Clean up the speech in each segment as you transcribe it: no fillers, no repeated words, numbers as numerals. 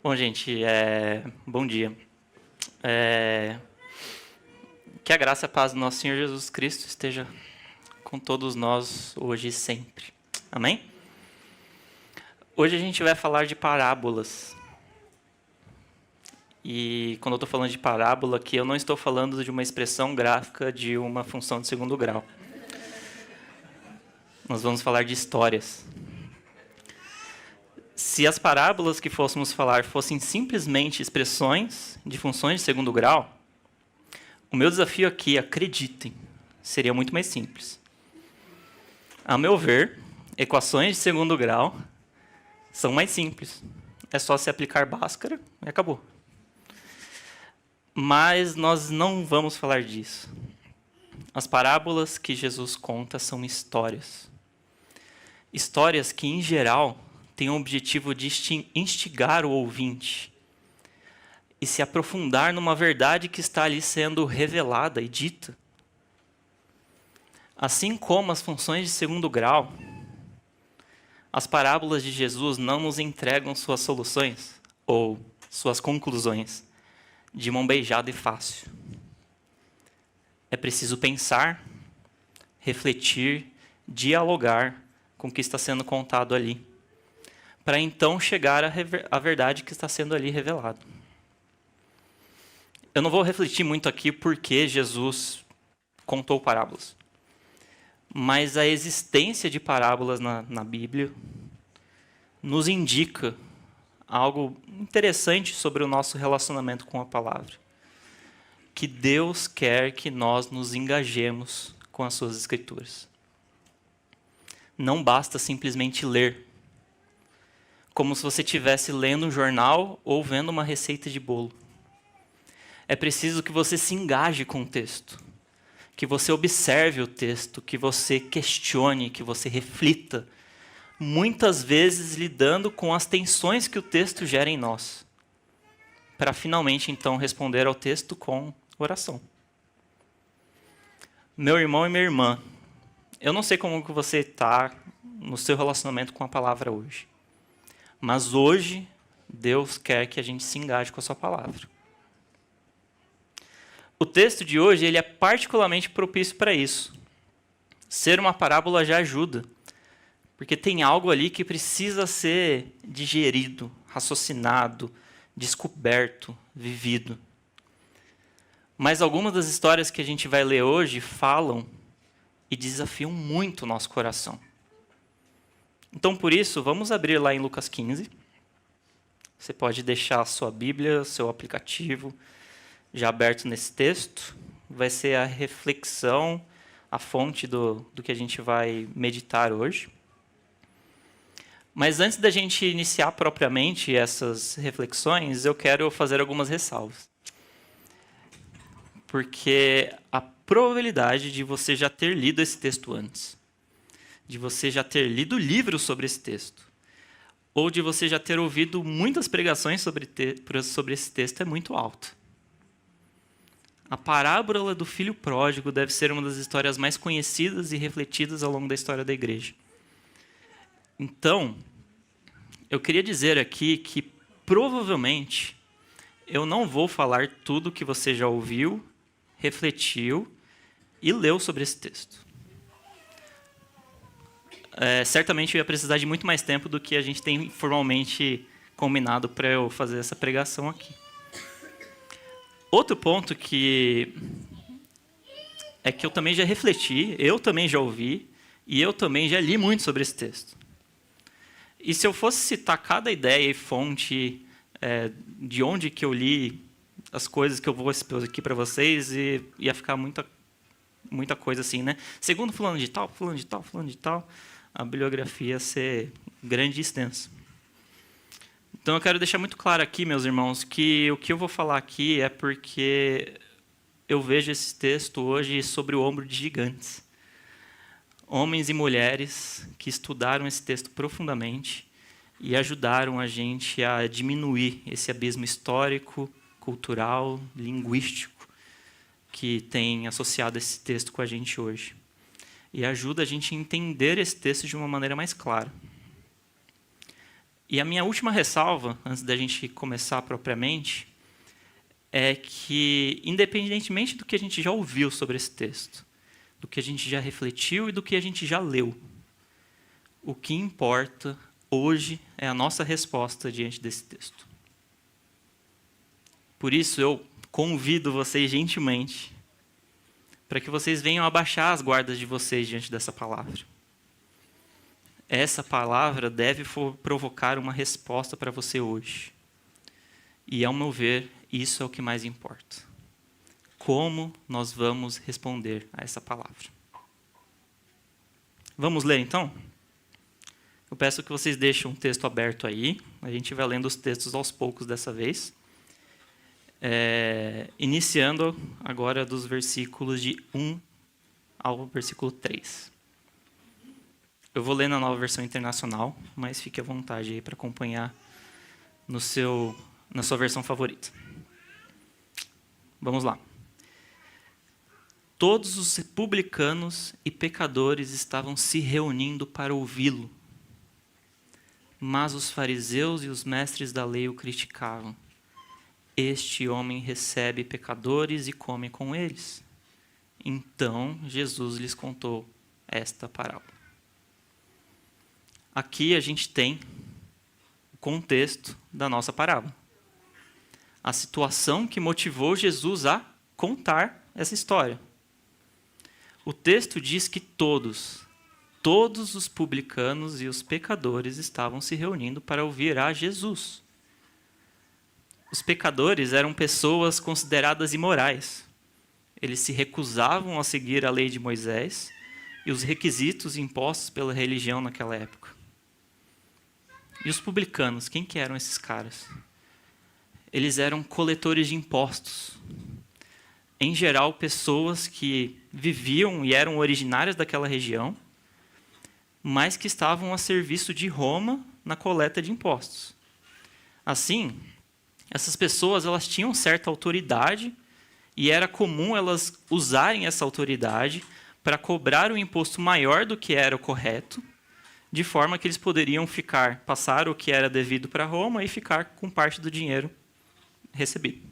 Bom, gente, bom dia. Que a graça e a paz do nosso Senhor Jesus Cristo esteja com todos nós hoje e sempre. Amém? Hoje a gente vai falar de parábolas. E quando eu estou falando de parábola aqui, eu não estou falando de uma expressão gráfica de uma função de segundo grau. Nós vamos falar de histórias. Se as parábolas que fôssemos falar fossem simplesmente expressões de funções de segundo grau, o meu desafio aqui, acreditem, seria muito mais simples. A meu ver, equações de segundo grau são mais simples. É só se aplicar Bhaskara e acabou. Mas nós não vamos falar disso. As parábolas que Jesus conta são histórias. Histórias que, em geral, têm o objetivo de instigar o ouvinte e se aprofundar numa verdade que está ali sendo revelada e dita. Assim como as funções de segundo grau, as parábolas de Jesus não nos entregam suas soluções ou suas conclusões de mão beijada e fácil. É preciso pensar, refletir, dialogar com o que está sendo contado ali, para então chegar à verdade que está sendo ali revelada. Eu não vou refletir muito aqui porque Jesus contou parábolas. Mas a existência de parábolas na Bíblia nos indica algo interessante sobre o nosso relacionamento com a palavra. Que Deus quer que nós nos engajemos com as suas escrituras. Não basta simplesmente ler, como se você estivesse lendo um jornal ou vendo uma receita de bolo. É preciso que você se engaje com o texto, que você observe o texto, que você questione, que você reflita, muitas vezes lidando com as tensões que o texto gera em nós, para finalmente então responder ao texto com oração. Meu irmão e minha irmã, eu não sei como que você está no seu relacionamento com a palavra hoje, mas hoje Deus quer que a gente se engaje com a sua palavra. O texto de hoje ele é particularmente propício para isso. Ser uma parábola já ajuda, porque tem algo ali que precisa ser digerido, raciocinado, descoberto, vivido. Mas algumas das histórias que a gente vai ler hoje falam e desafiam muito o nosso coração. Então, por isso, vamos abrir lá em Lucas 15. Você pode deixar a sua Bíblia, seu aplicativo já aberto nesse texto. Vai ser a reflexão, a fonte do que a gente vai meditar hoje. Mas antes da gente iniciar propriamente essas reflexões, eu quero fazer algumas ressalvas. Porque a probabilidade de você já ter lido esse texto antes, de você já ter lido livros sobre esse texto, ou de você já ter ouvido muitas pregações sobre esse texto é muito alta. A parábola do filho pródigo deve ser uma das histórias mais conhecidas e refletidas ao longo da história da igreja. Então, eu queria dizer aqui que provavelmente eu não vou falar tudo que você já ouviu, refletiu e leu sobre esse texto. Certamente eu ia precisar de muito mais tempo do que a gente tem formalmente combinado para eu fazer essa pregação aqui. Outro ponto que eu também já refleti, eu também já ouvi, e eu também já li muito sobre esse texto. E se eu fosse citar cada ideia e fonte de onde que eu li as coisas que eu vou expor aqui para vocês, ia ficar muita coisa assim, né? Segundo fulano de tal, fulano de tal, fulano de tal, a bibliografia ia ser grande e extensa. Então eu quero deixar muito claro aqui, meus irmãos, que o que eu vou falar aqui é porque eu vejo esse texto hoje sobre o ombro de gigantes. Homens e mulheres que estudaram esse texto profundamente e ajudaram a gente a diminuir esse abismo histórico, cultural, linguístico que tem associado esse texto com a gente hoje. E ajuda a gente a entender esse texto de uma maneira mais clara. E a minha última ressalva, antes da gente começar propriamente, é que, independentemente do que a gente já ouviu sobre esse texto, do que a gente já refletiu e do que a gente já leu, o que importa hoje é a nossa resposta diante desse texto. Por isso, eu convido vocês gentilmente para que vocês venham abaixar as guardas de vocês diante dessa palavra. Essa palavra deve provocar uma resposta para você hoje. E, ao meu ver, isso é o que mais importa. Como nós vamos responder a essa palavra? Vamos ler, então? Eu peço que vocês deixem um texto aberto aí. A gente vai lendo os textos aos poucos dessa vez. Iniciando agora dos versículos de 1 ao versículo 3. Eu vou ler na Nova Versão Internacional, mas fique à vontade aí para acompanhar na sua versão favorita. Vamos lá. Todos os publicanos e pecadores estavam se reunindo para ouvi-lo. Mas os fariseus e os mestres da lei o criticavam. Este homem recebe pecadores e come com eles. Então Jesus lhes contou esta parábola. Aqui a gente tem o contexto da nossa parábola. A situação que motivou Jesus a contar essa história. O texto diz que todos os publicanos e os pecadores estavam se reunindo para ouvir a Jesus. Os pecadores eram pessoas consideradas imorais. Eles se recusavam a seguir a lei de Moisés e os requisitos impostos pela religião naquela época. E os publicanos, quem que eram esses caras? Eles eram coletores de impostos. Em geral, pessoas que viviam e eram originárias daquela região, mas que estavam a serviço de Roma na coleta de impostos. Assim, essas pessoas elas tinham certa autoridade e era comum elas usarem essa autoridade para cobrar um imposto maior do que era o correto, de forma que eles poderiam passar o que era devido para Roma e ficar com parte do dinheiro recebido.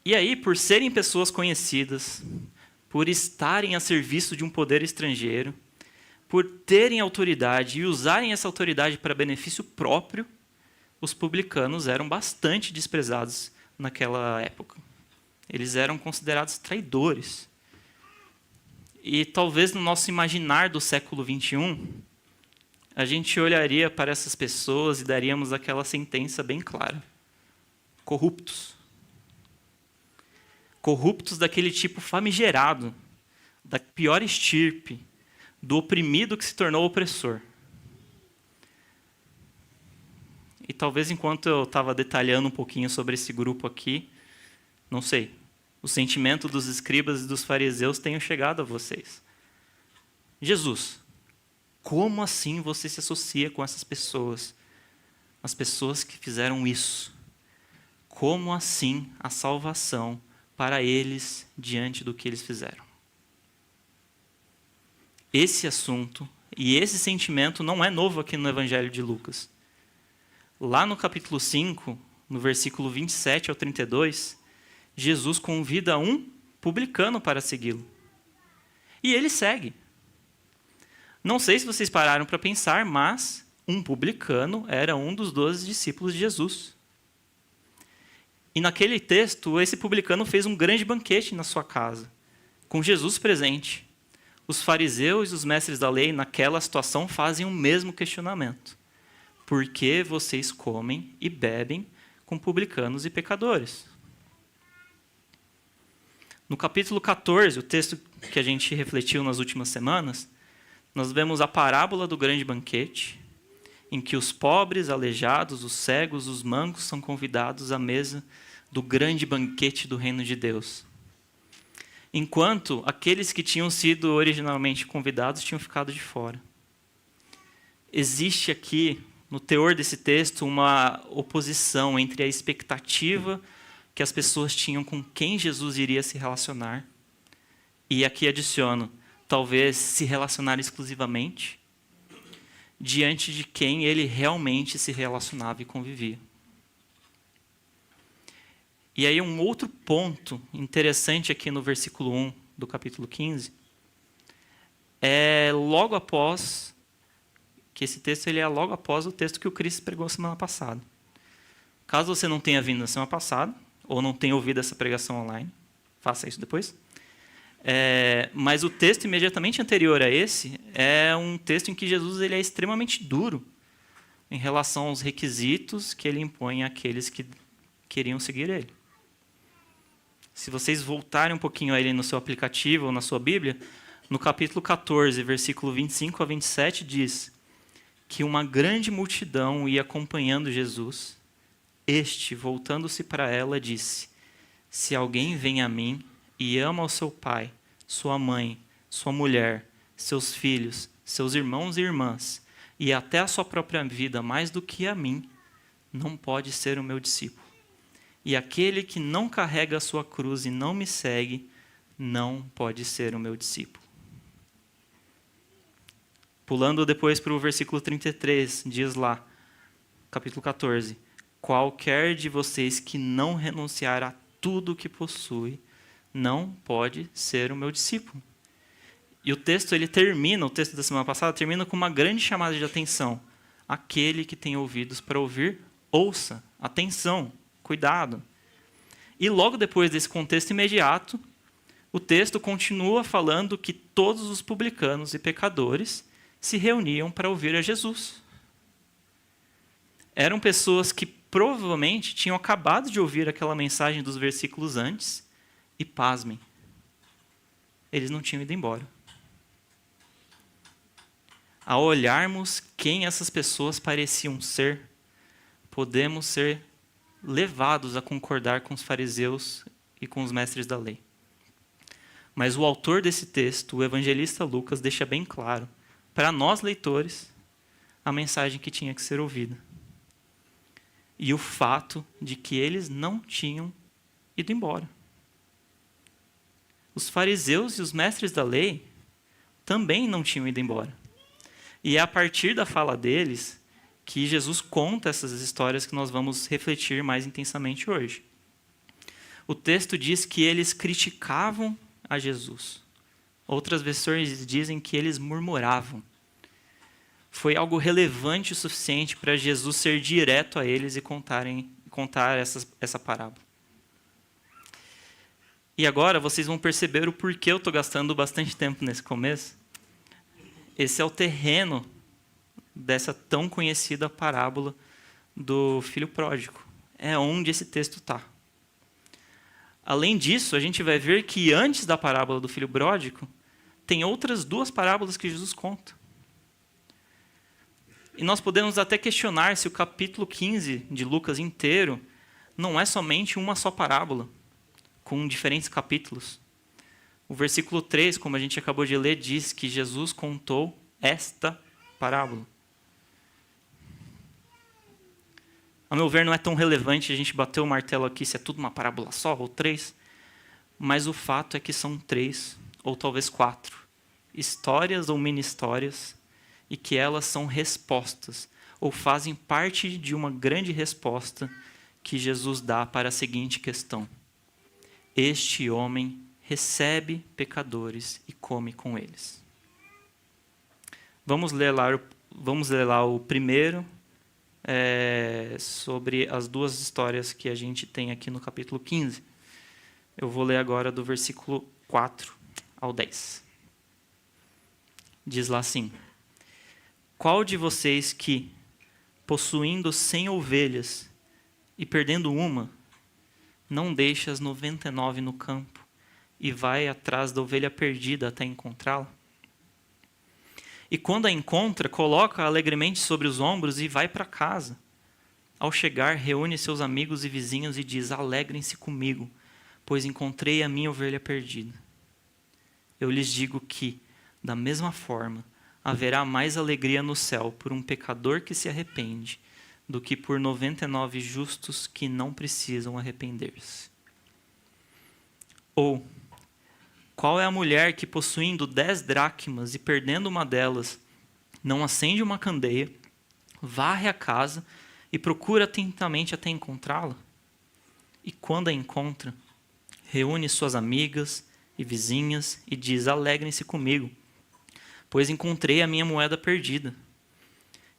E aí, por serem pessoas conhecidas, por estarem a serviço de um poder estrangeiro, por terem autoridade e usarem essa autoridade para benefício próprio, os publicanos eram bastante desprezados naquela época. Eles eram considerados traidores. E talvez no nosso imaginar do século XXI, a gente olharia para essas pessoas e daríamos aquela sentença bem clara. Corruptos. Corruptos daquele tipo famigerado, da pior estirpe, do oprimido que se tornou opressor. E talvez enquanto eu estava detalhando um pouquinho sobre esse grupo aqui, não sei, o sentimento dos escribas e dos fariseus tenha chegado a vocês. Jesus, como assim você se associa com essas pessoas? As pessoas que fizeram isso. Como assim a salvação para eles diante do que eles fizeram? Esse assunto e esse sentimento não é novo aqui no Evangelho de Lucas. Lá no capítulo 5, no versículo 27 ao 32, Jesus convida um publicano para segui-lo. E ele segue. Não sei se vocês pararam para pensar, mas um publicano era um dos 12 discípulos de Jesus. E naquele texto, esse publicano fez um grande banquete na sua casa, com Jesus presente. Os fariseus e os mestres da lei, naquela situação, fazem o mesmo questionamento. Por que vocês comem e bebem com publicanos e pecadores? No capítulo 14, o texto que a gente refletiu nas últimas semanas, nós vemos a parábola do grande banquete, em que os pobres, aleijados, os cegos, os mancos são convidados à mesa do grande banquete do reino de Deus. Enquanto aqueles que tinham sido originalmente convidados tinham ficado de fora. Existe aqui, no teor desse texto, uma oposição entre a expectativa que as pessoas tinham com quem Jesus iria se relacionar, e aqui adiciono, talvez se relacionar exclusivamente, diante de quem ele realmente se relacionava e convivia. E aí um outro ponto interessante aqui no versículo 1 do capítulo 15, é logo após, que esse texto ele é logo após o texto que o Chris pregou semana passada. Caso você não tenha vindo na semana passada, ou não tenha ouvido essa pregação online, faça isso depois. Mas o texto imediatamente anterior a esse é um texto em que Jesus ele é extremamente duro em relação aos requisitos que ele impõe àqueles que queriam seguir ele. Se vocês voltarem um pouquinho a ele no seu aplicativo ou na sua Bíblia, no capítulo 14, versículo 25 a 27, diz que uma grande multidão ia acompanhando Jesus. Este, voltando-se para ela, disse: se alguém vem a mim e ama o seu pai, sua mãe, sua mulher, seus filhos, seus irmãos e irmãs, e até a sua própria vida mais do que a mim, não pode ser o meu discípulo. E aquele que não carrega a sua cruz e não me segue, não pode ser o meu discípulo. Pulando depois para o versículo 33, diz lá, capítulo 14, qualquer de vocês que não renunciar a tudo o que possui, não pode ser o meu discípulo. E o texto, ele termina, o texto da semana passada, termina com uma grande chamada de atenção. Aquele que tem ouvidos para ouvir, ouça, atenção. Cuidado. E logo depois desse contexto imediato, o texto continua falando que todos os publicanos e pecadores se reuniam para ouvir a Jesus. Eram pessoas que provavelmente tinham acabado de ouvir aquela mensagem dos versículos antes e, pasmem, eles não tinham ido embora. Ao olharmos quem essas pessoas pareciam ser, podemos ser levados a concordar com os fariseus e com os mestres da lei. Mas o autor desse texto, o evangelista Lucas, deixa bem claro, para nós leitores, a mensagem que tinha que ser ouvida. E o fato de que eles não tinham ido embora. Os fariseus e os mestres da lei também não tinham ido embora. E é a partir da fala deles que Jesus conta essas histórias que nós vamos refletir mais intensamente hoje. O texto diz que eles criticavam a Jesus. Outras versões dizem que eles murmuravam. Foi algo relevante o suficiente para Jesus ser direto a eles e contar essa parábola. E agora vocês vão perceber o porquê eu estou gastando bastante tempo nesse começo. Esse é o terreno dessa tão conhecida parábola do filho pródigo. É onde esse texto está. Além disso, a gente vai ver que antes da parábola do filho pródigo, tem outras duas parábolas que Jesus conta. E nós podemos até questionar se o capítulo 15 de Lucas inteiro não é somente uma só parábola, com diferentes capítulos. O versículo 3, como a gente acabou de ler, diz que Jesus contou esta parábola. A meu ver, não é tão relevante a gente bater o martelo aqui se é tudo uma parábola só ou 3, mas o fato é que são 3, ou talvez 4, histórias ou mini-histórias, e que elas são respostas, ou fazem parte de uma grande resposta que Jesus dá para a seguinte questão: este homem recebe pecadores e come com eles. Vamos ler lá o primeiro, sobre as duas histórias que a gente tem aqui no capítulo 15. Eu vou ler agora do versículo 4 ao 10. Diz lá assim: qual de vocês que, possuindo 100 ovelhas e perdendo uma, não deixa as 99 no campo e vai atrás da ovelha perdida até encontrá-la? E quando a encontra, coloca alegremente sobre os ombros e vai para casa. Ao chegar, reúne seus amigos e vizinhos e diz: alegrem-se comigo, pois encontrei a minha ovelha perdida. Eu lhes digo que, da mesma forma, haverá mais alegria no céu por um pecador que se arrepende do que por 99 justos que não precisam arrepender-se. Ou, qual é a mulher que, possuindo 10 dracmas e perdendo uma delas, não acende uma candeia, varre a casa e procura atentamente até encontrá-la? E quando a encontra, reúne suas amigas e vizinhas e diz: alegrem-se comigo, pois encontrei a minha moeda perdida.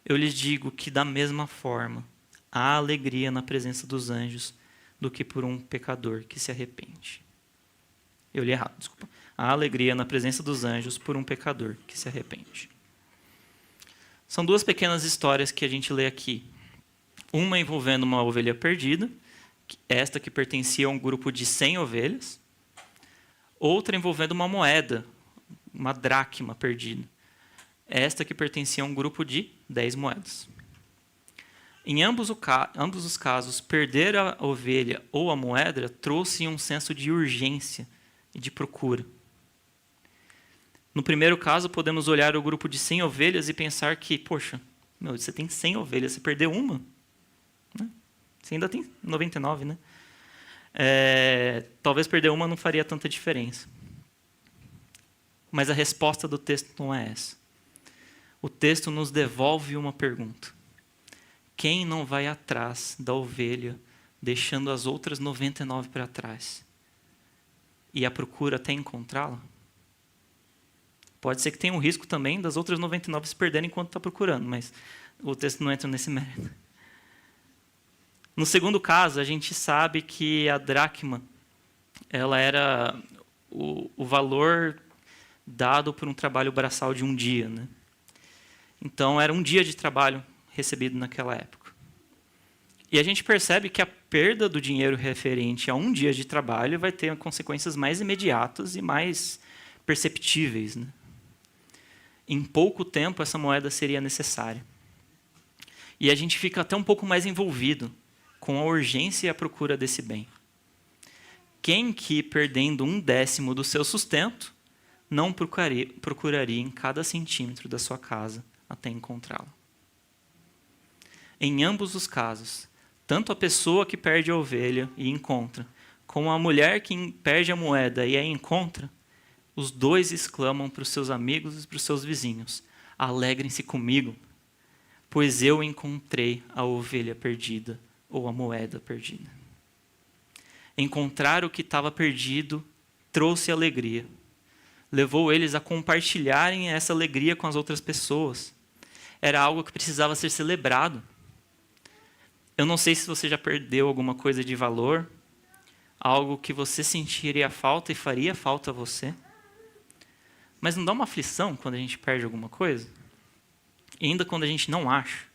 Eu lhes digo que da mesma forma há alegria na presença dos anjos do que por um pecador que se arrepende. Eu li errado, desculpa. Há alegria na presença dos anjos por um pecador que se arrepende. São duas pequenas histórias que a gente lê aqui. Uma envolvendo uma ovelha perdida, esta que pertencia a um grupo de 100 ovelhas. Outra envolvendo uma moeda, uma dracma perdida. Esta que pertencia a um grupo de 10 moedas. Em ambos os casos, perder a ovelha ou a moeda trouxe um senso de urgência e de procura. No primeiro caso, podemos olhar o grupo de 100 ovelhas e pensar que, poxa, você tem 100 ovelhas, você perdeu uma, né? Você ainda tem 99, né? Talvez perder uma não faria tanta diferença. Mas a resposta do texto não é essa. O texto nos devolve uma pergunta. Quem não vai atrás da ovelha, deixando as outras 99 para trás? E a procura até encontrá-la? Pode ser que tenha um risco também das outras 99 se perderem enquanto está procurando, mas o texto não entra nesse mérito. No segundo caso, a gente sabe que a dracma ela era o valor dado por um trabalho braçal de um dia, né? Então, era um dia de trabalho recebido naquela época. E a gente percebe que a perda do dinheiro referente a um dia de trabalho vai ter consequências mais imediatas e mais perceptíveis, né? Em pouco tempo, essa moeda seria necessária. E a gente fica até um pouco mais envolvido com a urgência e a procura desse bem. Quem que, perdendo 1/10 do seu sustento, não procuraria em cada centímetro da sua casa até encontrá-la? Em ambos os casos, tanto a pessoa que perde a ovelha e encontra, como a mulher que perde a moeda e a encontra, os dois exclamam para os seus amigos e para os seus vizinhos: alegrem-se comigo, pois eu encontrei a ovelha perdida ou a moeda perdida. Encontrar o que estava perdido trouxe alegria. Levou eles a compartilharem essa alegria com as outras pessoas. Era algo que precisava ser celebrado. Eu não sei se você já perdeu alguma coisa de valor, algo que você sentiria falta e faria falta a você. Mas não dá uma aflição quando a gente perde alguma coisa? E ainda quando a gente não acha.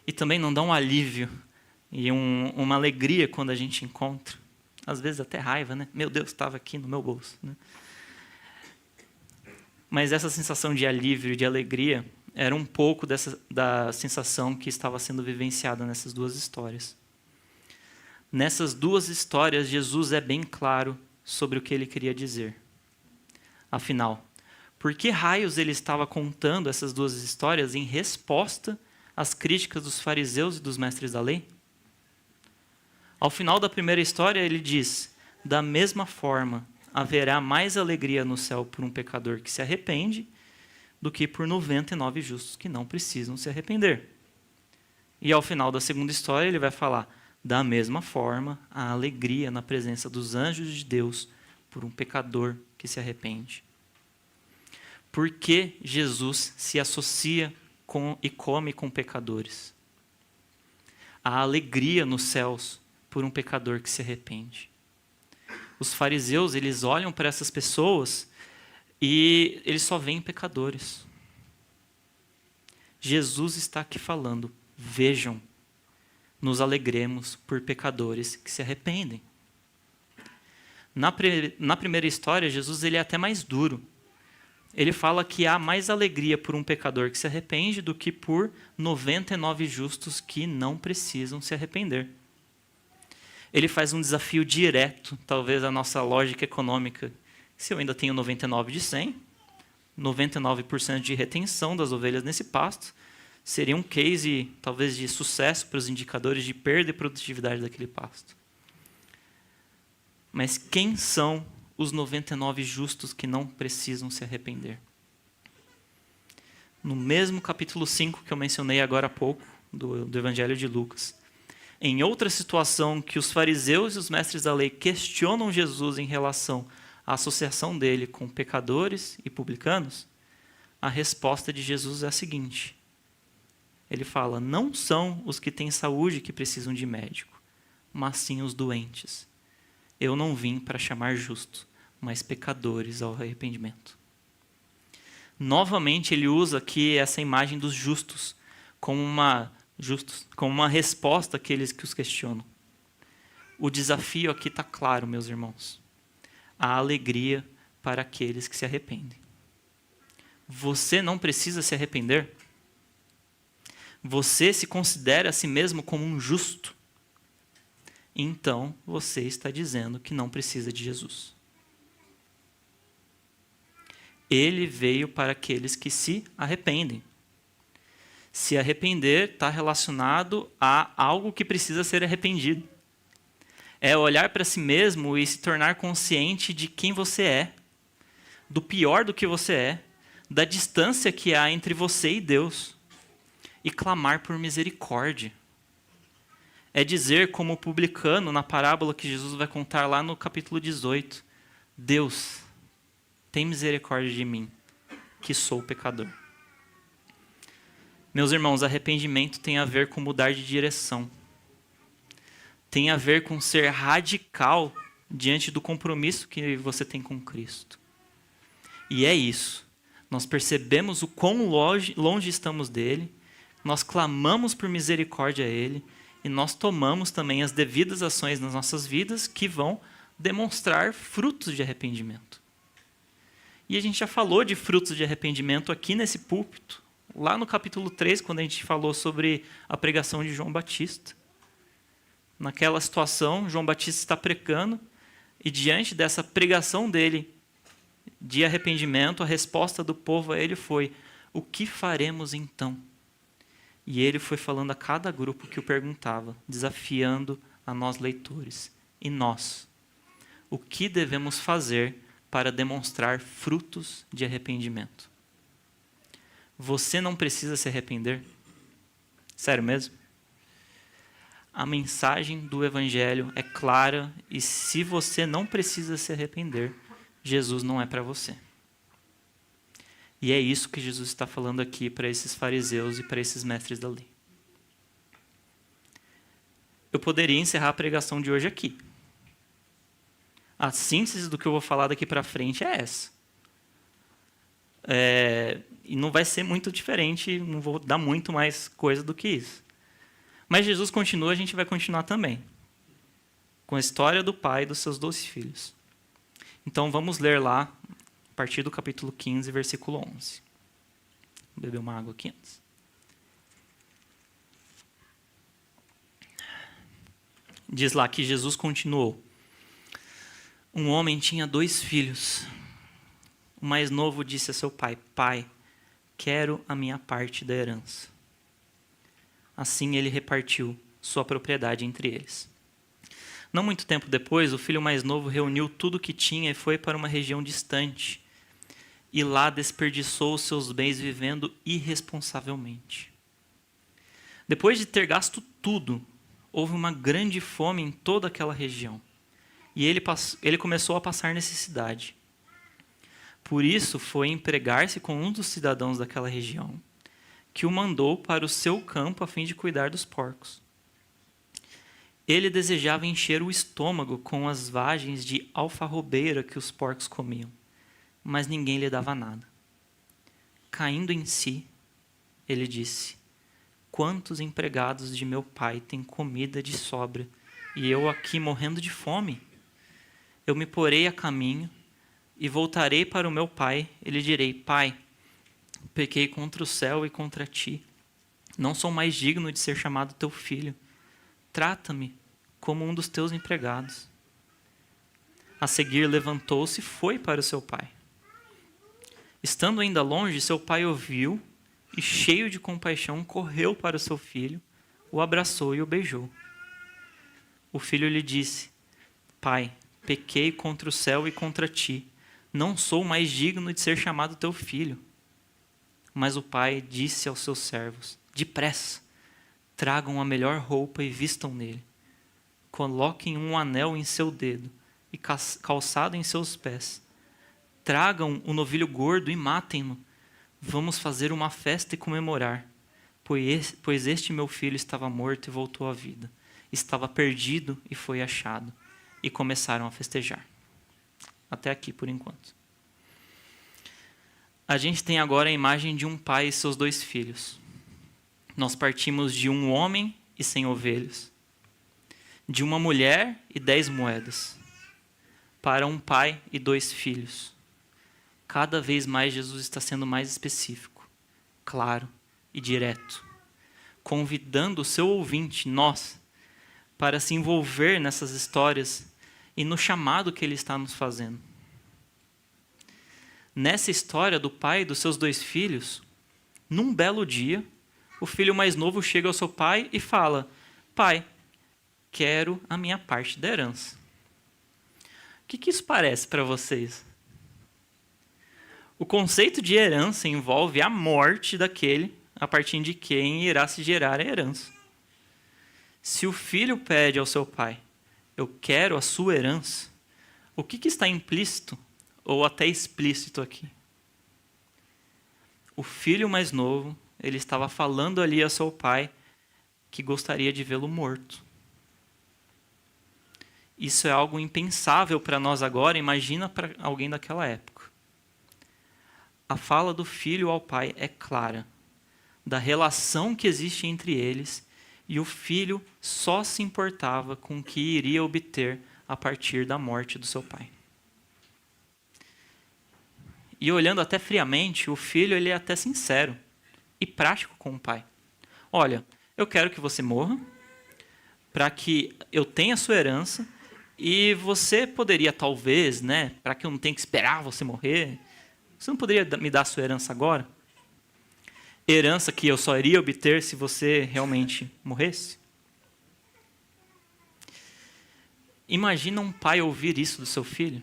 E também não dá um alívio e uma alegria quando a gente encontra. Às vezes até raiva, né? Meu Deus, estava aqui no meu bolso, né? Mas essa sensação de alívio e de alegria era um pouco da sensação que estava sendo vivenciada nessas duas histórias. Nessas duas histórias, Jesus é bem claro sobre o que ele queria dizer. Afinal, por que raios ele estava contando essas duas histórias em resposta às críticas dos fariseus e dos mestres da lei? Ao final da primeira história, ele diz: da mesma forma, haverá mais alegria no céu por um pecador que se arrepende do que por 99 justos que não precisam se arrepender. E ao final da segunda história, ele vai falar: da mesma forma, há alegria na presença dos anjos de Deus por um pecador que se arrepende. Por que Jesus se associa e come com pecadores? Há alegria nos céus por um pecador que se arrepende. Os fariseus, eles olham para essas pessoas e eles só veem pecadores. Jesus está aqui falando: vejam, nos alegremos por pecadores que se arrependem. Na primeira história, Jesus ele é até mais duro. Ele fala que há mais alegria por um pecador que se arrepende do que por 99 justos que não precisam se arrepender. Ele faz um desafio direto, talvez a nossa lógica econômica. Se eu ainda tenho 99 de 100, 99% de retenção das ovelhas nesse pasto, seria um case, talvez, de sucesso para os indicadores de perda e produtividade daquele pasto. Mas quem são os 99 justos que não precisam se arrepender? no mesmo capítulo 5 que eu mencionei agora há pouco, do Evangelho de Lucas. Em outra situação que os fariseus e os mestres da lei questionam Jesus em relação à associação dele com pecadores e publicanos, a resposta de Jesus é a seguinte. Ele fala, não são os que têm saúde que precisam de médico, mas sim os doentes. Eu não vim para chamar justos, mas pecadores ao arrependimento. Novamente, ele usa aqui essa imagem dos justos como uma resposta àqueles que os questionam. O desafio aqui está claro, meus irmãos. A alegria para aqueles que se arrependem. Você não precisa se arrepender? Você se considera a si mesmo como um justo? Então, você está dizendo que não precisa de Jesus. Ele veio para aqueles que se arrependem. Se arrepender está relacionado a algo que precisa ser arrependido. É olhar para si mesmo e se tornar consciente de quem você é, do pior do que você é, da distância que há entre você e Deus, e clamar por misericórdia. É dizer, como o publicano, na parábola que Jesus vai contar lá no capítulo 18, Deus, tem misericórdia de mim, que sou pecador. Meus irmãos, arrependimento tem a ver com mudar de direção. Tem a ver com ser radical diante do compromisso que você tem com Cristo. E é isso. Nós percebemos o quão longe estamos dele, nós clamamos por misericórdia a ele, e nós tomamos também as devidas ações nas nossas vidas que vão demonstrar frutos de arrependimento. E a gente já falou de frutos de arrependimento aqui nesse púlpito, lá no capítulo 3, quando a gente falou sobre a pregação de João Batista. Naquela situação, João Batista está pregando, e diante dessa pregação dele de arrependimento, a resposta do povo a ele foi, o que faremos então? E ele foi falando a cada grupo que o perguntava, desafiando a nós leitores. E nós? O que devemos fazer para demonstrar frutos de arrependimento? Você não precisa se arrepender? Sério mesmo? A mensagem do Evangelho é clara e se você não precisa se arrepender, Jesus não é para você. E é isso que Jesus está falando aqui para esses fariseus e para esses mestres da lei. Eu poderia encerrar a pregação de hoje aqui. A síntese do que eu vou falar daqui para frente é essa. E não vai ser muito diferente, não vou dar muito mais coisa do que isso. Mas Jesus continua, a gente vai continuar também. Com a história do pai e dos seus 12 filhos. Então vamos ler lá, a partir do capítulo 15, versículo 11. Vou beber uma água aqui antes. Diz lá que Jesus continuou. Um homem tinha 2 filhos. O mais novo disse a seu pai, pai, quero a minha parte da herança. Assim ele repartiu sua propriedade entre eles. Não muito tempo depois, o filho mais novo reuniu tudo o que tinha e foi para uma região distante. E lá desperdiçou os seus bens vivendo irresponsavelmente. Depois de ter gasto tudo, houve uma grande fome em toda aquela região. E ele começou a passar necessidade. Por isso foi empregar-se com um dos cidadãos daquela região, que o mandou para o seu campo a fim de cuidar dos porcos. Ele desejava encher o estômago com as vagens de alfarrobeira que os porcos comiam, mas ninguém lhe dava nada. Caindo em si, ele disse, quantos empregados de meu pai têm comida de sobra, e eu aqui morrendo de fome? Eu me porei a caminho e voltarei para o meu pai, e lhe direi, pai, pequei contra o céu e contra ti. Não sou mais digno de ser chamado teu filho. Trata-me como um dos teus empregados. A seguir levantou-se e foi para o seu pai. Estando ainda longe, seu pai ouviu e, cheio de compaixão, correu para o seu filho, o abraçou e o beijou. O filho lhe disse, pai, pequei contra o céu e contra ti. Não sou mais digno de ser chamado teu filho. Mas o pai disse aos seus servos: depressa, tragam a melhor roupa e vistam nele. Coloquem um anel em seu dedo e calçado em seus pés. Tragam o novilho gordo e matem-no. Vamos fazer uma festa e comemorar, pois este meu filho estava morto e voltou à vida. Estava perdido e foi achado. E começaram a festejar. Até aqui, por enquanto. A gente tem agora a imagem de um pai e seus 2 filhos. Nós partimos de um homem e 100 ovelhas, de uma mulher e 10 moedas, para um pai e 2 filhos. Cada vez mais Jesus está sendo mais específico, claro e direto, convidando o seu ouvinte, nós, para se envolver nessas histórias e no chamado que ele está nos fazendo. Nessa história do pai e dos seus 2 filhos, num belo dia, o filho mais novo chega ao seu pai e fala: pai, quero a minha parte da herança. O que isso parece para vocês? O conceito de herança envolve a morte daquele a partir de quem irá se gerar a herança. Se o filho pede ao seu pai: eu quero a sua herança, o que está implícito ou até explícito aqui? O filho mais novo, ele estava falando ali ao seu pai que gostaria de vê-lo morto. Isso é algo impensável para nós agora, imagina para alguém daquela época. A fala do filho ao pai é clara, da relação que existe entre eles, e o filho só se importava com o que iria obter a partir da morte do seu pai. E olhando até friamente, o filho ele é até sincero e prático com o pai. Olha, eu quero que você morra para que eu tenha a sua herança e você poderia talvez, para que eu não tenha que esperar você morrer, você não poderia me dar a sua herança agora? Herança que eu só iria obter se você realmente morresse? Imagina um pai ouvir isso do seu filho.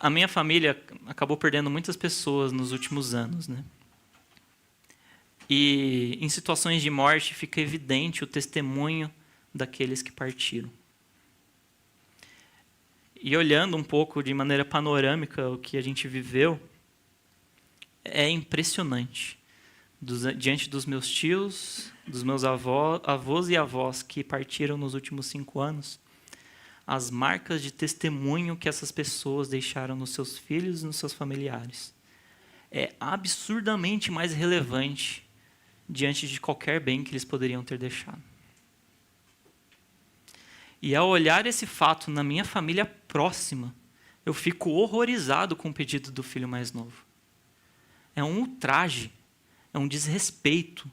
A minha família acabou perdendo muitas pessoas nos últimos anos, E em situações de morte fica evidente o testemunho daqueles que partiram. E olhando um pouco de maneira panorâmica o que a gente viveu, é impressionante. Diante dos meus tios, dos meus avós e avós que partiram nos últimos 5 anos, as marcas de testemunho que essas pessoas deixaram nos seus filhos e nos seus familiares. É absurdamente mais relevante diante de qualquer bem que eles poderiam ter deixado. E ao olhar esse fato na minha família próxima, eu fico horrorizado com o pedido do filho mais novo. É um ultraje, é um desrespeito.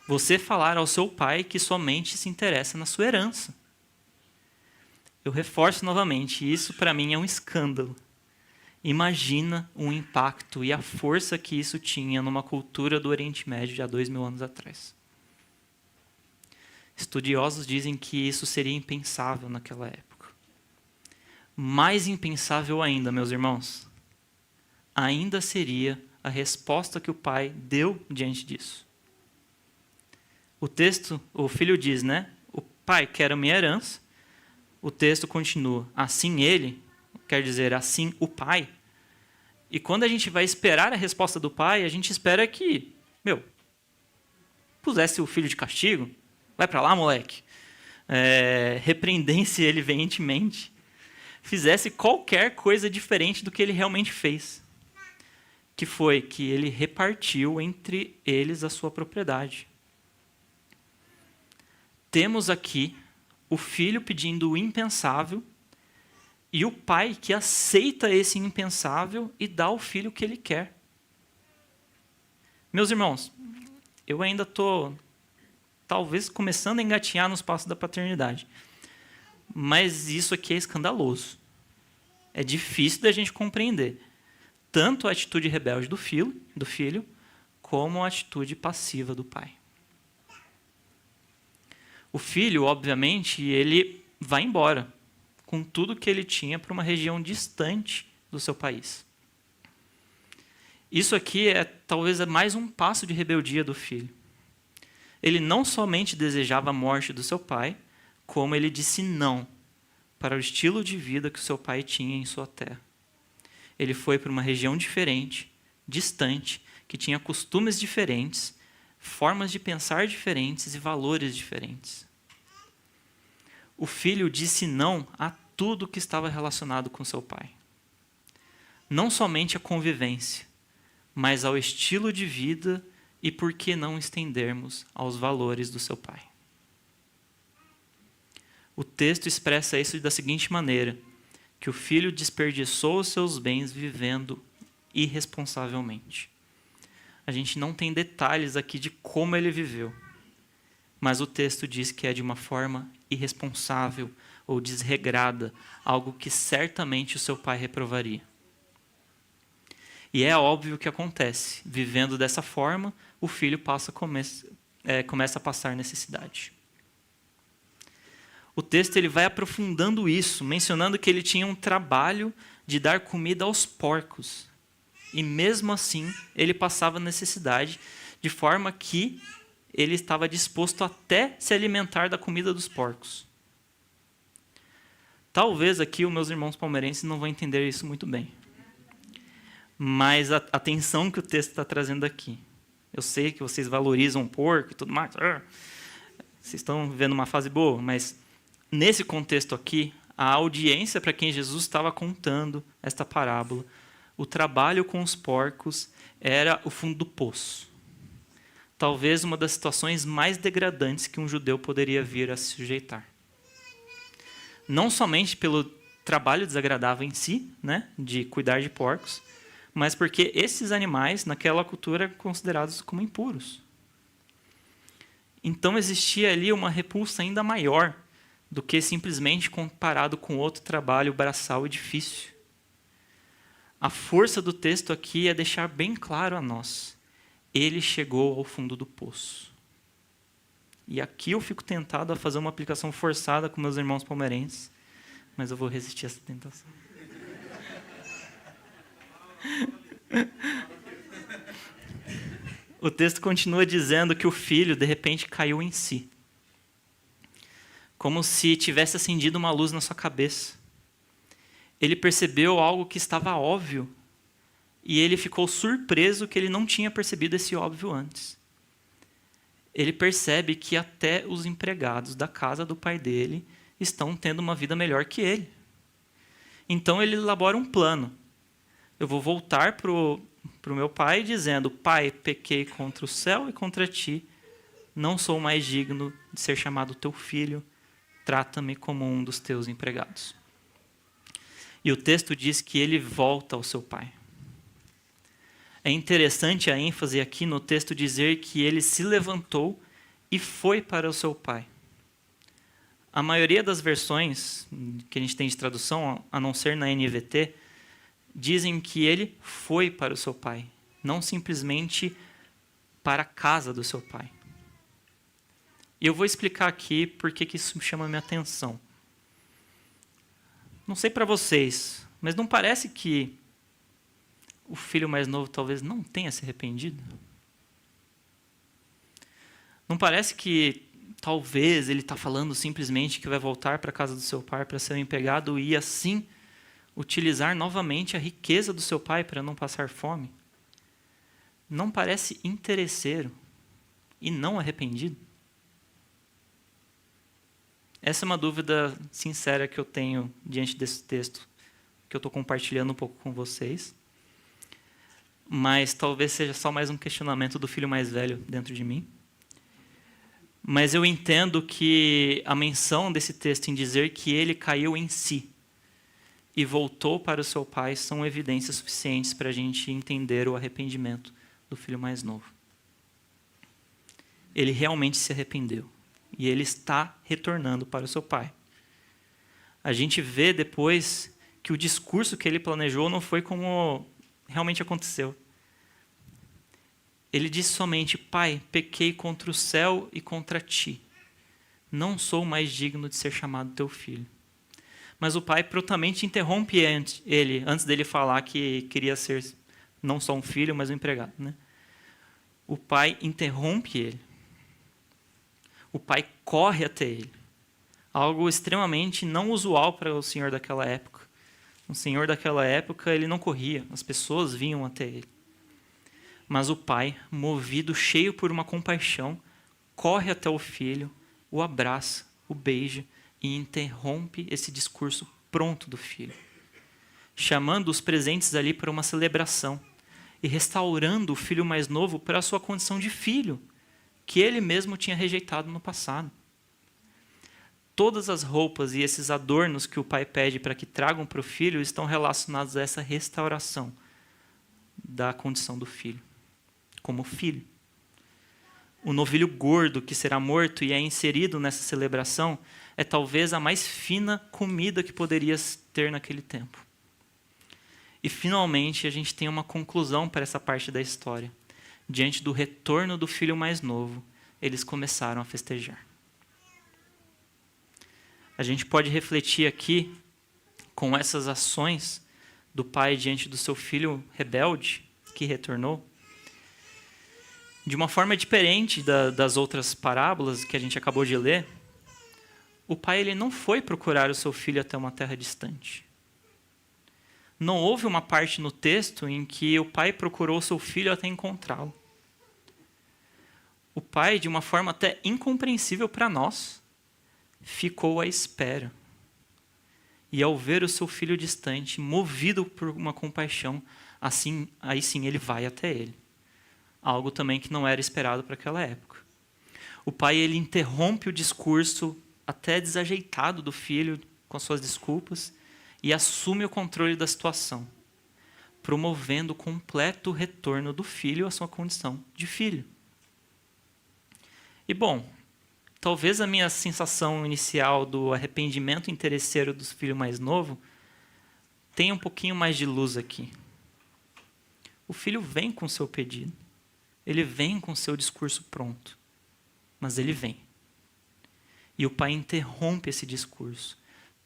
Você falar ao seu pai que somente se interessa na sua herança. Eu reforço novamente, isso para mim é um escândalo. Imagina o impacto e a força que isso tinha numa cultura do Oriente Médio de há 2000 anos atrás. Estudiosos dizem que isso seria impensável naquela época. Mais impensável ainda, meus irmãos, ainda seria a resposta que o pai deu diante disso. O filho diz, o pai quer a minha herança. O texto continua, assim ele, quer dizer, assim o pai. E quando a gente vai esperar a resposta do pai, a gente espera que, pusesse o filho de castigo. Vai para lá, moleque. Repreendesse ele veementemente. Fizesse qualquer coisa diferente do que ele realmente fez. Que foi que ele repartiu entre eles a sua propriedade. Temos aqui o filho pedindo o impensável e o pai que aceita esse impensável e dá ao filho o que ele quer. Meus irmãos, eu ainda estou talvez começando a engatinhar nos passos da paternidade. Mas isso aqui é escandaloso. É difícil da gente compreender. Tanto a atitude rebelde do filho, como a atitude passiva do pai. O filho, obviamente, ele vai embora com tudo que ele tinha para uma região distante do seu país. Isso aqui é talvez mais um passo de rebeldia do filho. Ele não somente desejava a morte do seu pai, como ele disse não para o estilo de vida que o seu pai tinha em sua terra. Ele foi para uma região diferente, distante, que tinha costumes diferentes, formas de pensar diferentes e valores diferentes. O filho disse não a tudo que estava relacionado com seu pai. Não somente a convivência, mas ao estilo de vida e, por que não estendermos, aos valores do seu pai. O texto expressa isso da seguinte maneira, que o filho desperdiçou os seus bens vivendo irresponsavelmente. A gente não tem detalhes aqui de como ele viveu, mas o texto diz que é de uma forma irresponsável ou desregrada, algo que certamente o seu pai reprovaria. E é óbvio o que acontece. Vivendo dessa forma, o filho começa a passar necessidade. O texto ele vai aprofundando isso, mencionando que ele tinha um trabalho de dar comida aos porcos. E mesmo assim, ele passava necessidade, de forma que ele estava disposto até se alimentar da comida dos porcos. Talvez aqui os meus irmãos palmeirenses não vão entender isso muito bem. Mas a atenção que o texto está trazendo aqui. Eu sei que vocês valorizam o porco e tudo mais. Vocês estão vivendo uma fase boa, mas nesse contexto aqui, a audiência para quem Jesus estava contando esta parábola, o trabalho com os porcos era o fundo do poço. Talvez uma das situações mais degradantes que um judeu poderia vir a se sujeitar. Não somente pelo trabalho desagradável em si, né, de cuidar de porcos, mas porque esses animais, naquela cultura, eram considerados como impuros. Então existia ali uma repulsa ainda maior do que simplesmente comparado com outro trabalho braçal e difícil. A força do texto aqui é deixar bem claro a nós. Ele chegou ao fundo do poço. E aqui eu fico tentado a fazer uma aplicação forçada com meus irmãos palmeirenses, mas eu vou resistir a essa tentação. O texto continua dizendo que o filho, de repente, caiu em si. Como se tivesse acendido uma luz na sua cabeça. Ele percebeu algo que estava óbvio e ele ficou surpreso que ele não tinha percebido esse óbvio antes. Ele percebe que até os empregados da casa do pai dele estão tendo uma vida melhor que ele. Então ele elabora um plano. Eu vou voltar para o meu pai dizendo: pai, pequei contra o céu e contra ti, não sou mais digno de ser chamado teu filho, trata-me como um dos teus empregados. E o texto diz que ele volta ao seu pai. É interessante a ênfase aqui no texto dizer que ele se levantou e foi para o seu pai. A maioria das versões que a gente tem de tradução, a não ser na NVT, dizem que ele foi para o seu pai, não simplesmente para a casa do seu pai. E eu vou explicar aqui por que isso chama a minha atenção. Não sei para vocês, mas não parece que o filho mais novo talvez não tenha se arrependido? Não parece que talvez ele está falando simplesmente que vai voltar para a casa do seu pai para ser um empregado e assim utilizar novamente a riqueza do seu pai para não passar fome? Não parece interesseiro e não arrependido? Essa é uma dúvida sincera que eu tenho diante desse texto, que eu estou compartilhando um pouco com vocês. Mas talvez seja só mais um questionamento do filho mais velho dentro de mim. Mas eu entendo que a menção desse texto em dizer que ele caiu em si e voltou para o seu pai são evidências suficientes para a gente entender o arrependimento do filho mais novo. Ele realmente se arrependeu. E ele está retornando para o seu pai. A gente vê depois que o discurso que ele planejou não foi como realmente aconteceu. Ele disse somente: pai, pequei contra o céu e contra ti. Não sou mais digno de ser chamado teu filho. Mas o pai prontamente interrompe ele, antes dele falar que queria ser não só um filho, mas um empregado, né? O pai interrompe ele. O pai corre até ele. Algo extremamente não usual para o senhor daquela época. O senhor daquela época, ele não corria, as pessoas vinham até ele. Mas o pai, movido, cheio por uma compaixão, corre até o filho, o abraça, o beija e interrompe esse discurso pronto do filho, chamando os presentes ali para uma celebração e restaurando o filho mais novo para a sua condição de filho, que ele mesmo tinha rejeitado no passado. Todas as roupas e esses adornos que o pai pede para que tragam para o filho estão relacionados a essa restauração da condição do filho, como filho. O novilho gordo que será morto e é inserido nessa celebração é talvez a mais fina comida que poderia ter naquele tempo. E finalmente a gente tem uma conclusão para essa parte da história. Diante do retorno do filho mais novo, eles começaram a festejar. A gente pode refletir aqui com essas ações do pai diante do seu filho rebelde que retornou, de uma forma diferente das outras parábolas que a gente acabou de ler. O pai ele não foi procurar o seu filho até uma terra distante. Não houve uma parte no texto em que o pai procurou o seu filho até encontrá-lo. O pai, de uma forma até incompreensível para nós, ficou à espera. E ao ver o seu filho distante, movido por uma compaixão, aí sim ele vai até ele. Algo também que não era esperado para aquela época. O pai ele interrompe o discurso até desajeitado do filho com suas desculpas e assume o controle da situação, promovendo o completo retorno do filho à sua condição de filho. E bom, talvez a minha sensação inicial do arrependimento interesseiro do filho mais novo tenha um pouquinho mais de luz aqui. O filho vem com o seu pedido. Ele vem com o seu discurso pronto. Mas ele vem. E o pai interrompe esse discurso.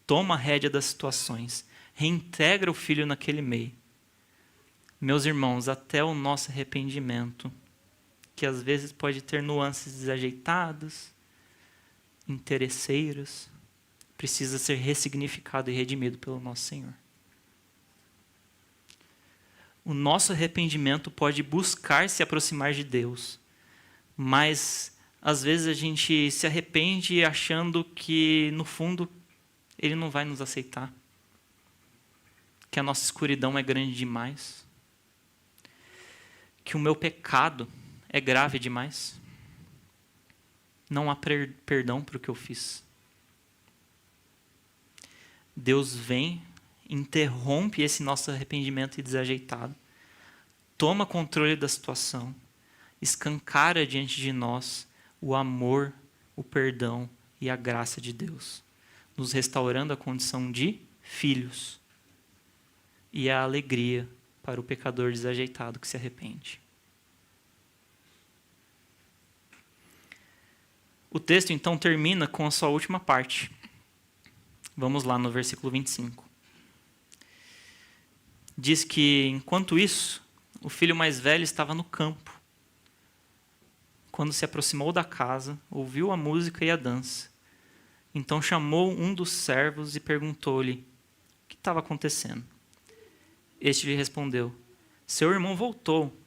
Toma a rédea das situações. Reintegra o filho naquele meio. Meus irmãos, até o nosso arrependimento, que às vezes pode ter nuances desajeitadas, interesseiros, precisa ser ressignificado e redimido pelo nosso Senhor. O nosso arrependimento pode buscar se aproximar de Deus, mas às vezes a gente se arrepende achando que no fundo Ele não vai nos aceitar, que a nossa escuridão é grande demais, que o meu pecado é grave demais. Não há perdão para o que eu fiz. Deus vem, interrompe esse nosso arrependimento desajeitado, toma controle da situação, escancara diante de nós o amor, o perdão e a graça de Deus, nos restaurando a condição de filhos e a alegria para o pecador desajeitado que se arrepende. O texto, então, termina com a sua última parte. Vamos lá no versículo 25. Diz que, enquanto isso, o filho mais velho estava no campo. Quando se aproximou da casa, ouviu a música e a dança. Então chamou um dos servos e perguntou-lhe o que estava acontecendo. Este lhe respondeu: seu irmão voltou,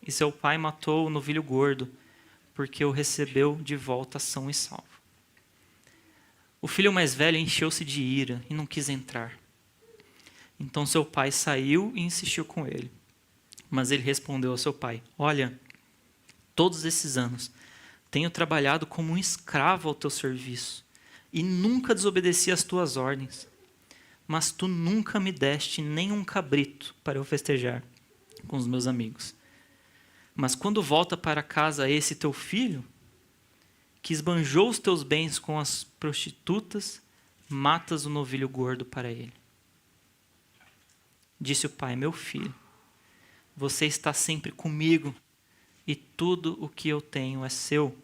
e seu pai matou o novilho gordo, porque o recebeu de volta são e salvo. O filho mais velho encheu-se de ira e não quis entrar. Então seu pai saiu e insistiu com ele. Mas ele respondeu ao seu pai: olha, todos esses anos tenho trabalhado como um escravo ao teu serviço e nunca desobedeci às tuas ordens. Mas tu nunca me deste nem um cabrito para eu festejar com os meus amigos. Mas quando volta para casa esse teu filho, que esbanjou os teus bens com as prostitutas, matas o novilho gordo para ele. Disse o pai: meu filho, você está sempre comigo e tudo o que eu tenho é seu.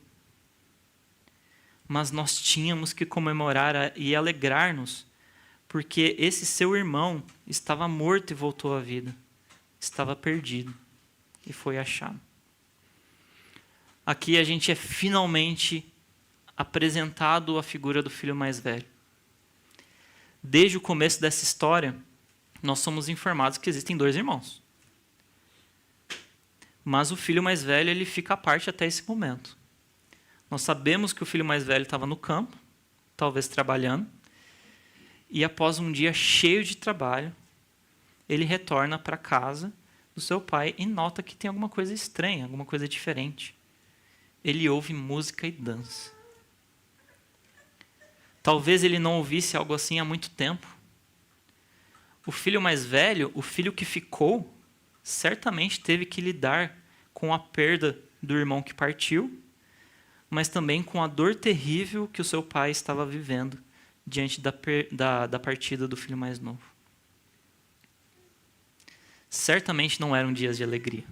Mas nós tínhamos que comemorar e alegrar-nos, porque esse seu irmão estava morto e voltou à vida. estava perdido e foi achado. Aqui a gente é finalmente apresentado a figura do filho mais velho. Desde o começo dessa história, nós somos informados que existem 2 irmãos. Mas o filho mais velho ele fica à parte até esse momento. Nós sabemos que o filho mais velho estava no campo, talvez trabalhando, e após um dia cheio de trabalho, ele retorna para casa do seu pai e nota que tem alguma coisa estranha, alguma coisa diferente. Ele ouve música e dança. Talvez ele não ouvisse algo assim há muito tempo. O filho mais velho, o filho que ficou, certamente teve que lidar com a perda do irmão que partiu, mas também com a dor terrível que o seu pai estava vivendo diante da partida do filho mais novo. Certamente não eram dias de alegria.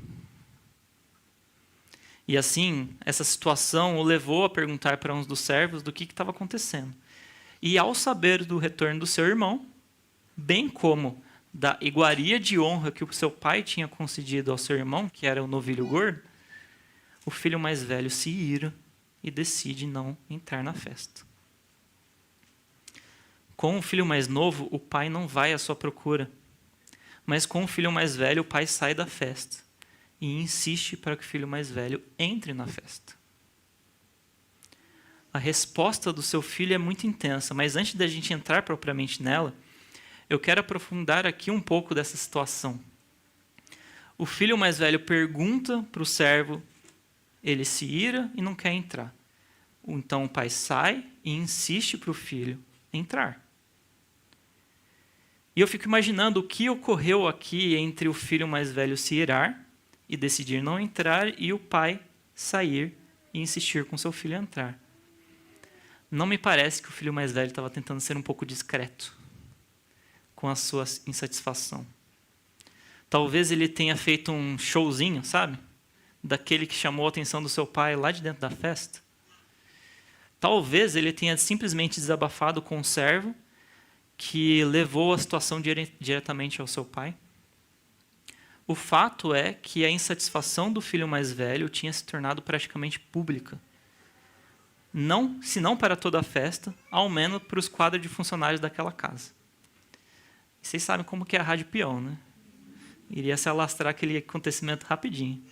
E assim, essa situação o levou a perguntar para uns dos servos do que estava acontecendo. E ao saber do retorno do seu irmão, bem como da iguaria de honra que o seu pai tinha concedido ao seu irmão, que era o novilho gordo, o filho mais velho se ira e decide não entrar na festa. Com o filho mais novo, o pai não vai à sua procura, mas com o filho mais velho, o pai sai da festa e insiste para que o filho mais velho entre na festa. A resposta do seu filho é muito intensa, mas antes da gente entrar propriamente nela, eu quero aprofundar aqui um pouco dessa situação. O filho mais velho pergunta para o servo, ele se ira e não quer entrar. Então o pai sai e insiste para o filho entrar. E eu fico imaginando o que ocorreu aqui entre o filho mais velho se irar e decidir não entrar e o pai sair e insistir com seu filho entrar. Não me parece que o filho mais velho estava tentando ser um pouco discreto com a sua insatisfação. Talvez ele tenha feito um showzinho, sabe? Daquele que chamou a atenção do seu pai lá de dentro da festa. Talvez ele tenha simplesmente desabafado com o servo que levou a situação diretamente ao seu pai. O fato é que a insatisfação do filho mais velho tinha se tornado praticamente pública. Não, se não para toda a festa, ao menos para os quadros de funcionários daquela casa. E vocês sabem como que é a rádio peão, né? Iria se alastrar aquele acontecimento rapidinho.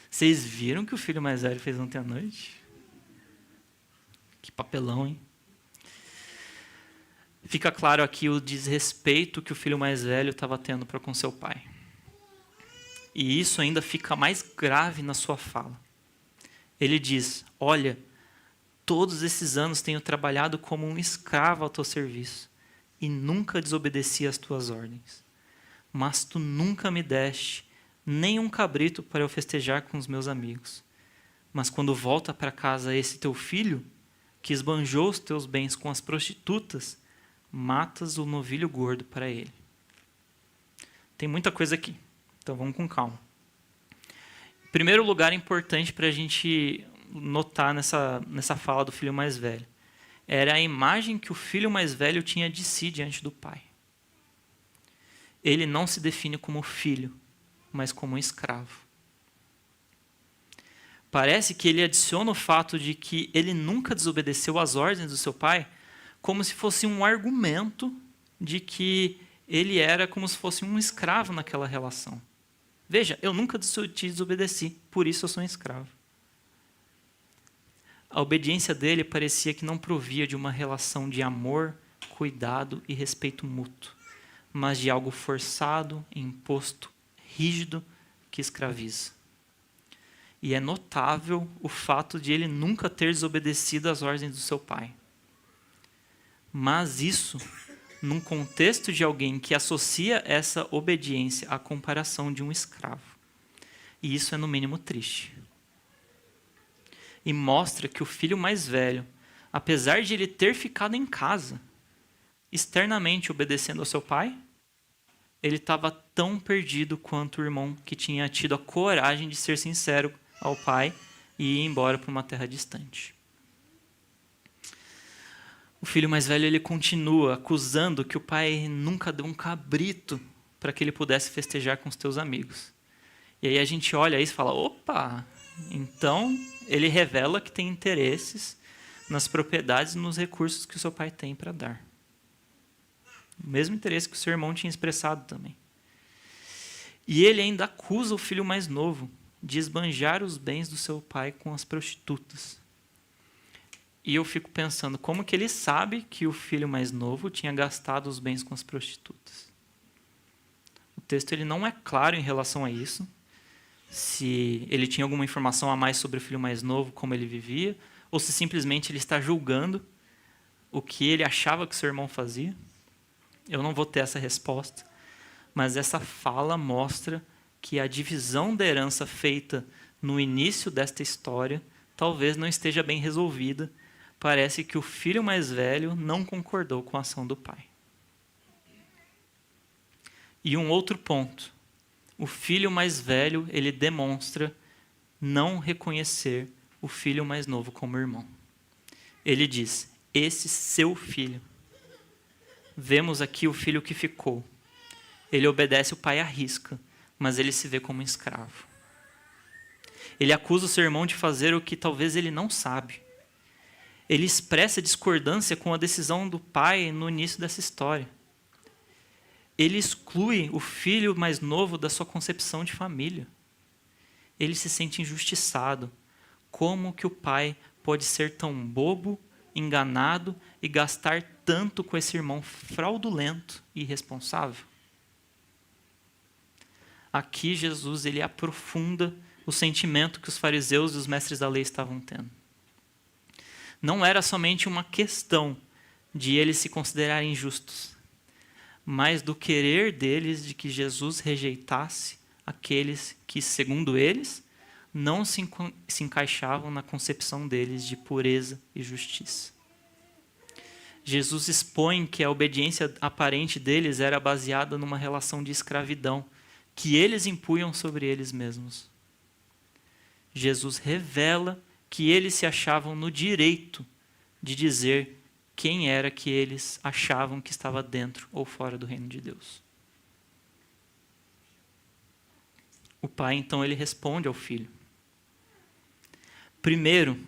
Vocês viram que o filho mais velho fez ontem à noite? Que papelão, hein? Fica claro aqui o desrespeito que o filho mais velho estava tendo para com seu pai. E isso ainda fica mais grave na sua fala. Ele diz, olha, todos esses anos tenho trabalhado como um escravo ao teu serviço e nunca desobedeci às tuas ordens. Mas tu nunca me deste nem um cabrito para eu festejar com os meus amigos. Mas quando volta para casa esse teu filho, que esbanjou os teus bens com as prostitutas, matas o novilho gordo para ele. Tem muita coisa aqui, então vamos com calma. Em primeiro lugar, é importante para a gente notar nessa fala do filho mais velho. Era a imagem que o filho mais velho tinha de si diante do pai. Ele não se define como filho, mas como um escravo. Parece que ele adiciona o fato de que ele nunca desobedeceu às ordens do seu pai, como se fosse um argumento de que ele era como se fosse um escravo naquela relação. Veja, eu nunca te desobedeci, por isso eu sou um escravo. A obediência dele parecia que não provia de uma relação de amor, cuidado e respeito mútuo, mas de algo forçado, imposto, rígido, que escraviza. E é notável o fato de ele nunca ter desobedecido às ordens do seu pai. Mas isso, num contexto de alguém que associa essa obediência à comparação de um escravo. E isso é no mínimo triste. E mostra que o filho mais velho, apesar de ele ter ficado em casa, externamente obedecendo ao seu pai, ele estava tão perdido quanto o irmão que tinha tido a coragem de ser sincero ao pai e ir embora para uma terra distante. O filho mais velho ele continua acusando que o pai nunca deu um cabrito para que ele pudesse festejar com os teus amigos. E aí a gente olha isso e fala, opa, então ele revela que tem interesses nas propriedades e nos recursos que o seu pai tem para dar. O mesmo interesse que o seu irmão tinha expressado também. E ele ainda acusa o filho mais novo de esbanjar os bens do seu pai com as prostitutas. E eu fico pensando, como que ele sabe que o filho mais novo tinha gastado os bens com as prostitutas? O texto ele não é claro em relação a isso, se ele tinha alguma informação a mais sobre o filho mais novo, como ele vivia, ou se simplesmente ele está julgando o que ele achava que seu irmão fazia. Eu não vou ter essa resposta, mas essa fala mostra que a divisão da herança feita no início desta história talvez não esteja bem resolvida. Parece que o filho mais velho não concordou com a ação do pai. E um outro ponto. O filho mais velho, ele demonstra não reconhecer o filho mais novo como irmão. Ele diz, esse seu filho. Vemos aqui o filho que ficou. Ele obedece o pai à risca, mas ele se vê como um escravo. Ele acusa o seu irmão de fazer o que talvez ele não sabe. Ele expressa discordância com a decisão do pai no início dessa história. Ele exclui o filho mais novo da sua concepção de família. Ele se sente injustiçado. Como que o pai pode ser tão bobo, enganado e gastar tanto com esse irmão fraudulento e irresponsável? Aqui Jesus ele aprofunda o sentimento que os fariseus e os mestres da lei estavam tendo. Não era somente uma questão de eles se considerarem justos, mas do querer deles de que Jesus rejeitasse aqueles que, segundo eles, não se encaixavam na concepção deles de pureza e justiça. Jesus expõe que a obediência aparente deles era baseada numa relação de escravidão que eles impunham sobre eles mesmos. Jesus revela que eles se achavam no direito de dizer quem era que eles achavam que estava dentro ou fora do reino de Deus. O pai, então, ele responde ao filho. Primeiro,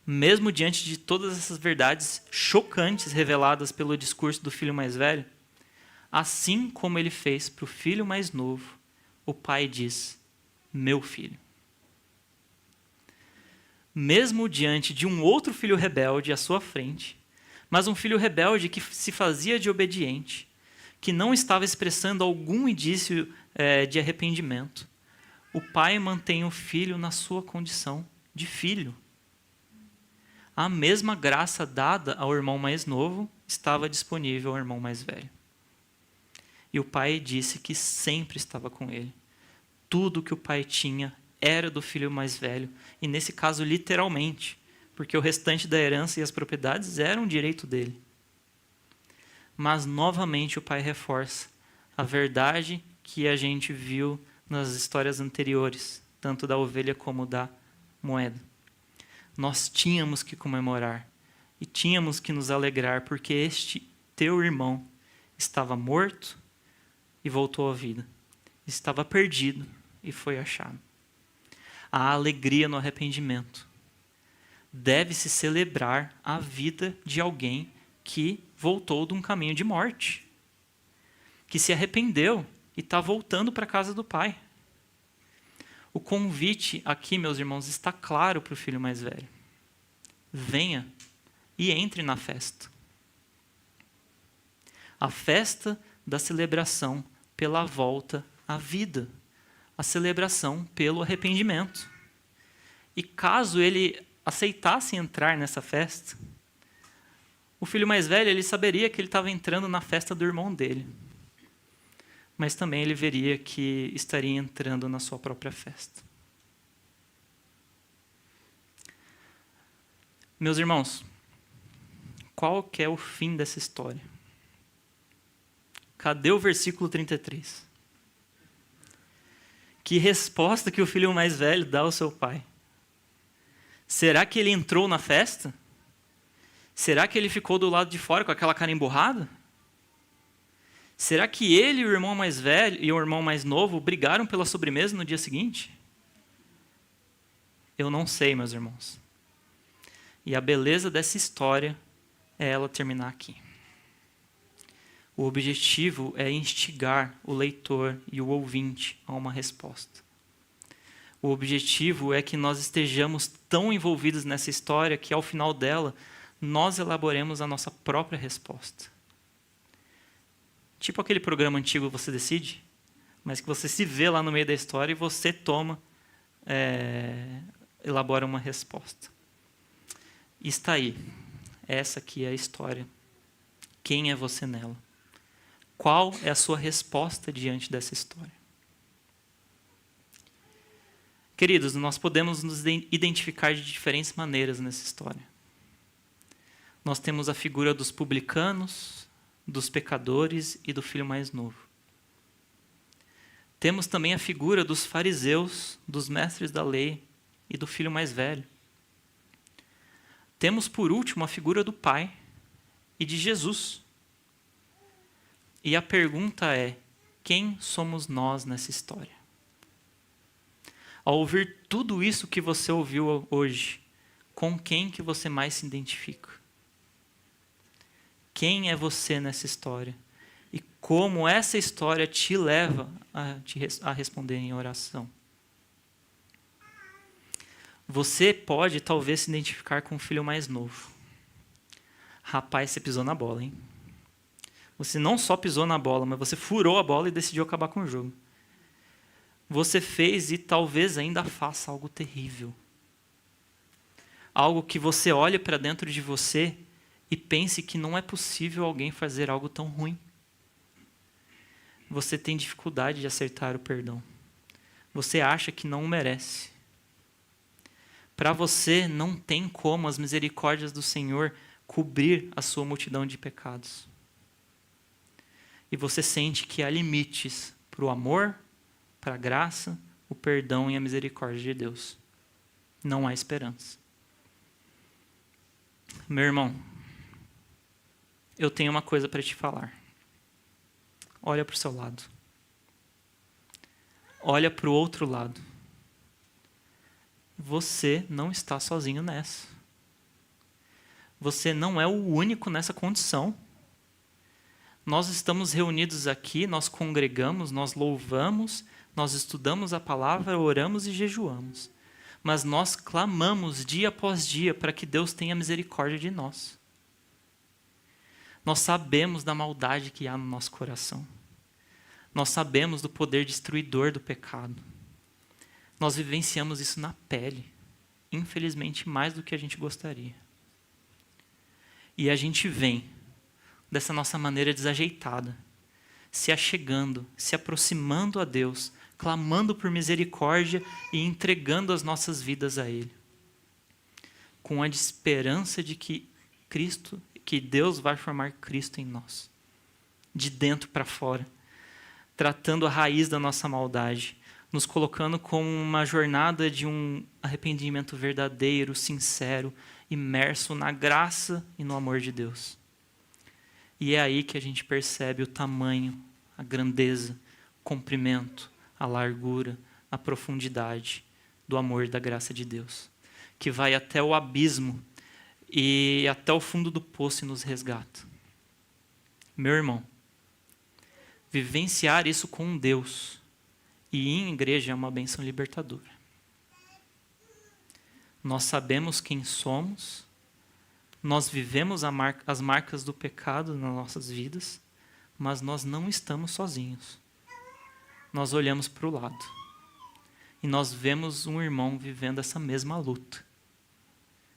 mesmo diante de todas essas verdades chocantes reveladas pelo discurso do filho mais velho, assim como ele fez para o filho mais novo, o pai diz, meu filho. Mesmo diante de um outro filho rebelde à sua frente, mas um filho rebelde que se fazia de obediente, que não estava expressando algum indício de arrependimento, o pai mantém o filho na sua condição de filho. A mesma graça dada ao irmão mais novo estava disponível ao irmão mais velho. E o pai disse que sempre estava com ele. Tudo que o pai tinha era do filho mais velho, e nesse caso literalmente, porque o restante da herança e as propriedades eram direito dele. Mas novamente o pai reforça a verdade que a gente viu nas histórias anteriores, tanto da ovelha como da moeda. Nós tínhamos que comemorar e tínhamos que nos alegrar, porque este teu irmão estava morto e voltou à vida. Estava perdido e foi achado. A alegria no arrependimento. Deve-se celebrar a vida de alguém que voltou de um caminho de morte, que se arrependeu e está voltando para a casa do pai. O convite aqui, meus irmãos, está claro para o filho mais velho. Venha e entre na festa. A festa da celebração pela volta à vida. A celebração pelo arrependimento. E caso ele aceitasse entrar nessa festa, o filho mais velho ele saberia que ele estava entrando na festa do irmão dele. Mas também ele veria que estaria entrando na sua própria festa. Meus irmãos, qual que é o fim dessa história? Cadê o versículo 33? Que resposta que o filho mais velho dá ao seu pai? Será que ele entrou na festa? Será que ele ficou do lado de fora com aquela cara emburrada? Será que ele e o irmão mais velho e o irmão mais novo brigaram pela sobremesa no dia seguinte? Eu não sei, meus irmãos. E a beleza dessa história é ela terminar aqui. O objetivo é instigar o leitor e o ouvinte a uma resposta. O objetivo é que nós estejamos tão envolvidos nessa história que, ao final dela, nós elaboremos a nossa própria resposta. Tipo aquele programa antigo Você Decide, mas que você se vê lá no meio da história e você elabora uma resposta. E está aí. Essa aqui é a história. Quem é você nela? Qual é a sua resposta diante dessa história? Queridos, nós podemos nos identificar de diferentes maneiras nessa história. Nós temos a figura dos publicanos, dos pecadores e do filho mais novo. Temos também a figura dos fariseus, dos mestres da lei e do filho mais velho. Temos, por último, a figura do Pai e de Jesus. E a pergunta é: quem somos nós nessa história? Ao ouvir tudo isso que você ouviu hoje, com quem que você mais se identifica? Quem é você nessa história? E como essa história te leva a responder em oração? Você pode, talvez, se identificar com o filho mais novo. Rapaz, você pisou na bola, hein? Você não só pisou na bola, mas você furou a bola e decidiu acabar com o jogo. Você fez e talvez ainda faça algo terrível. Algo que você olhe para dentro de você e pense que não é possível alguém fazer algo tão ruim. Você tem dificuldade de aceitar o perdão. Você acha que não o merece. Para você, não tem como as misericórdias do Senhor cobrir a sua multidão de pecados. E você sente que há limites para o amor, para a graça, o perdão e a misericórdia de Deus. Não há esperança. Meu irmão, eu tenho uma coisa para te falar. Olha para o seu lado. Olha para o outro lado. Você não está sozinho nessa. Você não é o único nessa condição. Nós estamos reunidos aqui, nós congregamos, nós louvamos, nós estudamos a palavra, oramos e jejuamos. Mas nós clamamos dia após dia para que Deus tenha misericórdia de nós. Nós sabemos da maldade que há no nosso coração. Nós sabemos do poder destruidor do pecado. Nós vivenciamos isso na pele, infelizmente mais do que a gente gostaria. E a gente vem dessa nossa maneira desajeitada, se achegando, se aproximando a Deus, clamando por misericórdia e entregando as nossas vidas a Ele, com a esperança de que Deus vai formar Cristo em nós, de dentro para fora, tratando a raiz da nossa maldade, nos colocando como uma jornada de um arrependimento verdadeiro, sincero, imerso na graça e no amor de Deus. E é aí que a gente percebe o tamanho, a grandeza, o comprimento, a largura, a profundidade do amor e da graça de Deus, que vai até o abismo e até o fundo do poço e nos resgata. Meu irmão, vivenciar isso com Deus e ir em igreja é uma bênção libertadora. Nós sabemos quem somos, nós vivemos as marcas do pecado nas nossas vidas, mas nós não estamos sozinhos. Nós olhamos para o lado e nós vemos um irmão vivendo essa mesma luta.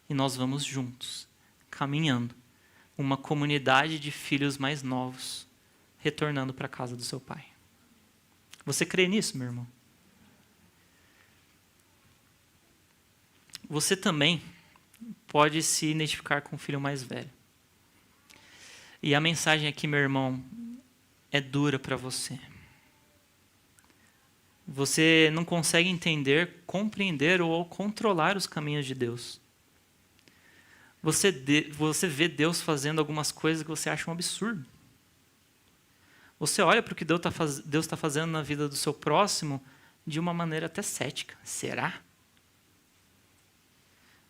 E nós vamos juntos, caminhando, uma comunidade de filhos mais novos, retornando para a casa do seu pai. Você crê nisso, meu irmão? Você também pode se identificar com o filho mais velho. E a mensagem aqui, meu irmão, é dura para você. Você não consegue entender, compreender ou controlar os caminhos de Deus. Você vê Deus fazendo algumas coisas que você acha um absurdo. Você olha para o que Deus está fazendo na vida do seu próximo de uma maneira até cética. Será?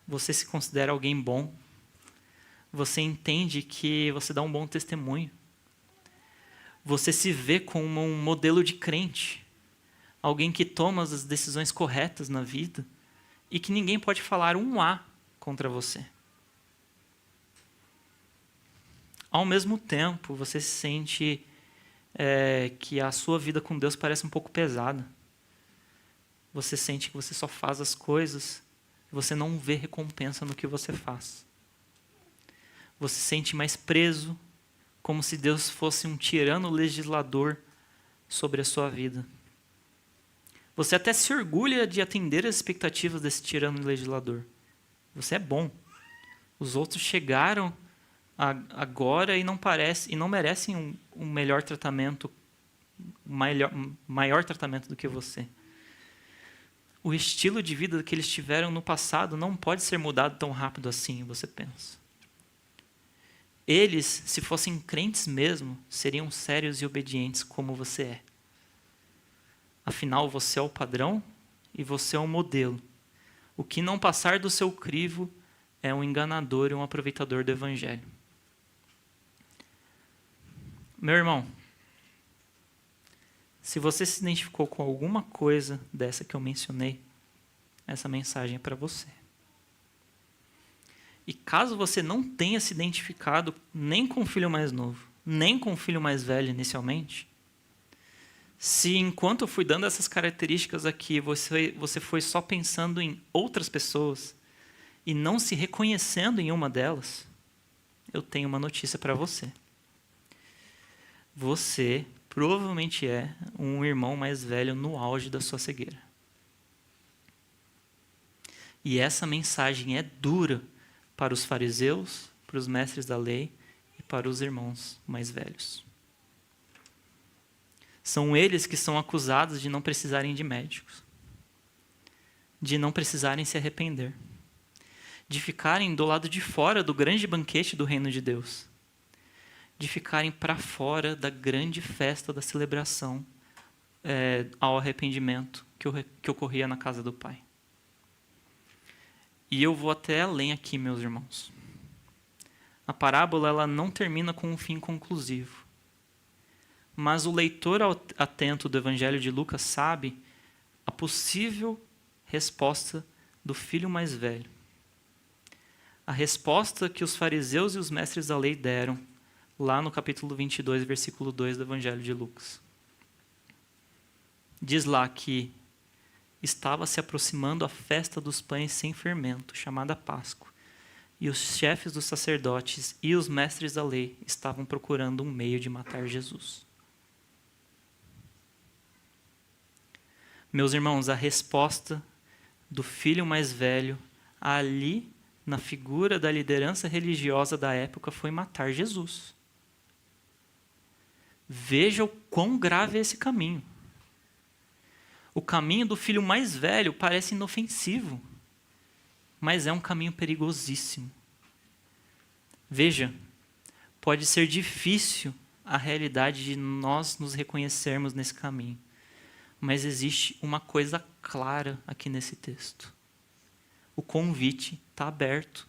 Você se considera alguém bom? Você entende que você dá um bom testemunho? Você se vê como um modelo de crente? Alguém que toma as decisões corretas na vida e que ninguém pode falar um A contra você. Ao mesmo tempo, você se sente que a sua vida com Deus parece um pouco pesada. Você sente que você só faz as coisas e você não vê recompensa no que você faz. Você se sente mais preso, como se Deus fosse um tirano legislador sobre a sua vida. Você até se orgulha de atender às expectativas desse tirano legislador. Você é bom. Os outros chegaram agora e não merecem um melhor tratamento, maior tratamento do que você. O estilo de vida que eles tiveram no passado não pode ser mudado tão rápido assim, você pensa. Eles, se fossem crentes mesmo, seriam sérios e obedientes como você é. Afinal, você é o padrão e você é o modelo. O que não passar do seu crivo é um enganador e um aproveitador do evangelho. Meu irmão, se você se identificou com alguma coisa dessa que eu mencionei, essa mensagem é para você. E caso você não tenha se identificado nem com o filho mais novo, nem com o filho mais velho inicialmente, se enquanto eu fui dando essas características aqui, você foi só pensando em outras pessoas e não se reconhecendo em uma delas, eu tenho uma notícia para você. Você provavelmente é um irmão mais velho no auge da sua cegueira. E essa mensagem é dura para os fariseus, para os mestres da lei e para os irmãos mais velhos. São eles que são acusados de não precisarem de médicos, de não precisarem se arrepender, de ficarem do lado de fora do grande banquete do reino de Deus, de ficarem para fora da grande festa da celebração ao arrependimento que ocorria na casa do Pai. E eu vou até além aqui, meus irmãos. A parábola ela não termina com um fim conclusivo. Mas o leitor atento do Evangelho de Lucas sabe a possível resposta do filho mais velho. A resposta que os fariseus e os mestres da lei deram lá no capítulo 22, versículo 2 do Evangelho de Lucas. Diz lá que estava se aproximando a festa dos pães sem fermento, chamada Páscoa, e os chefes dos sacerdotes e os mestres da lei estavam procurando um meio de matar Jesus. Meus irmãos, a resposta do filho mais velho ali, na figura da liderança religiosa da época, foi matar Jesus. Veja o quão grave é esse caminho. O caminho do filho mais velho parece inofensivo, mas é um caminho perigosíssimo. Veja, pode ser difícil a realidade de nós nos reconhecermos nesse caminho, mas existe uma coisa clara aqui nesse texto. O convite está aberto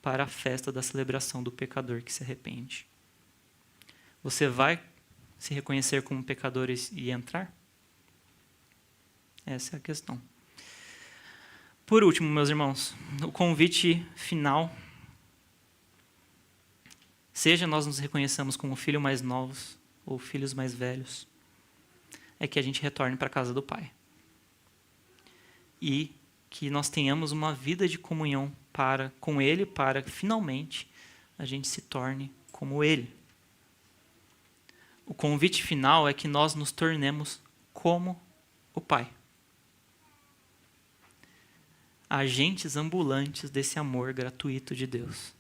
para a festa da celebração do pecador que se arrepende. Você vai se reconhecer como pecador e entrar? Essa é a questão. Por último, meus irmãos, o convite final, seja nós nos reconheçamos como filhos mais novos ou filhos mais velhos, é que a gente retorne para a casa do Pai. E que nós tenhamos uma vida de comunhão com Ele, para finalmente a gente se torne como Ele. O convite final é que nós nos tornemos como o Pai. Agentes ambulantes desse amor gratuito de Deus,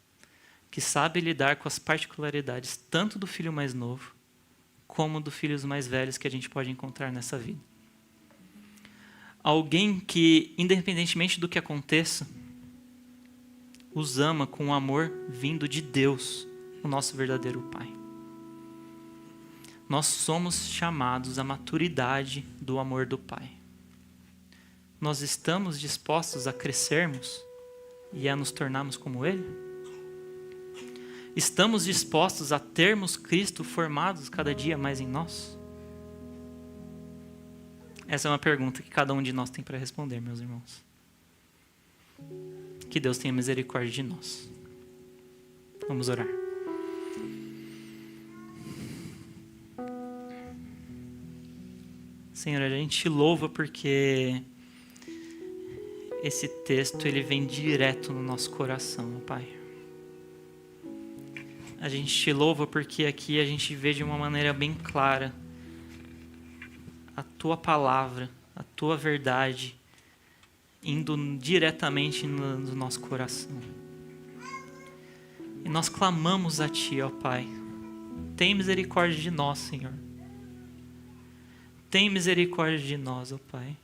que sabe lidar com as particularidades tanto do filho mais novo, como dos filhos mais velhos que a gente pode encontrar nessa vida. Alguém que, independentemente do que aconteça, os ama com o amor vindo de Deus, o nosso verdadeiro Pai. nós somos chamados à maturidade do amor do Pai. Nós estamos dispostos a crescermos e a nos tornarmos como Ele? Estamos dispostos a termos Cristo formados cada dia mais em nós? Essa é uma pergunta que cada um de nós tem para responder, meus irmãos. Que Deus tenha misericórdia de nós. Vamos orar. Senhor, a gente te louva porque esse texto ele vem direto no nosso coração, Pai. A gente te louva porque aqui a gente vê de uma maneira bem clara a Tua palavra, a Tua verdade indo diretamente no nosso coração. E nós clamamos a Ti, ó Pai. Tem misericórdia de nós, Senhor. Tem misericórdia de nós, ó Pai.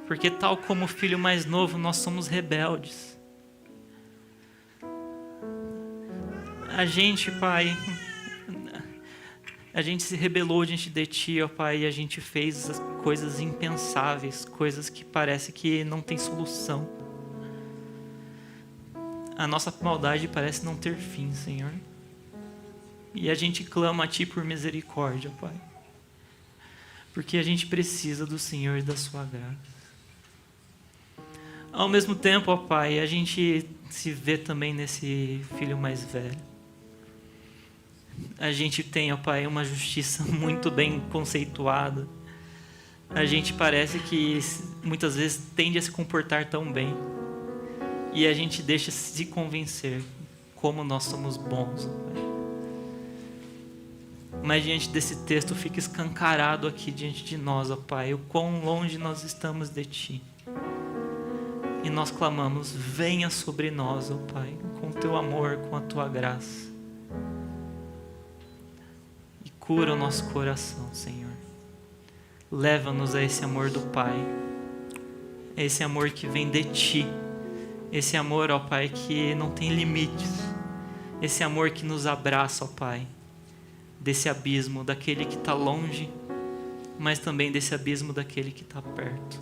Porque tal como o filho mais novo, nós somos rebeldes. A gente, Pai, a gente se rebelou diante de Ti, ó Pai, e a gente fez coisas impensáveis, coisas que parece que não tem solução. A nossa maldade parece não ter fim, Senhor. E a gente clama a Ti por misericórdia, Pai. Porque a gente precisa do Senhor e da Sua graça. Ao mesmo tempo, ó Pai, a gente se vê também nesse filho mais velho. A gente tem, ó Pai, uma justiça muito bem conceituada. A gente parece que muitas vezes tende a se comportar tão bem. E a gente deixa se convencer como nós somos bons, ó Pai. Mas diante desse texto fica escancarado aqui diante de nós, ó Pai, o quão longe nós estamos de Ti. E nós clamamos, venha sobre nós, ó Pai, com o Teu amor, com a Tua graça. E cura o nosso coração, Senhor. Leva-nos a esse amor do Pai, a esse amor que vem de Ti, esse amor, ó Pai, que não tem limites, esse amor que nos abraça, ó Pai, desse abismo daquele que está longe, mas também desse abismo daquele que está perto.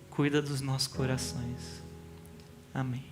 Cuida dos nossos corações. Amém.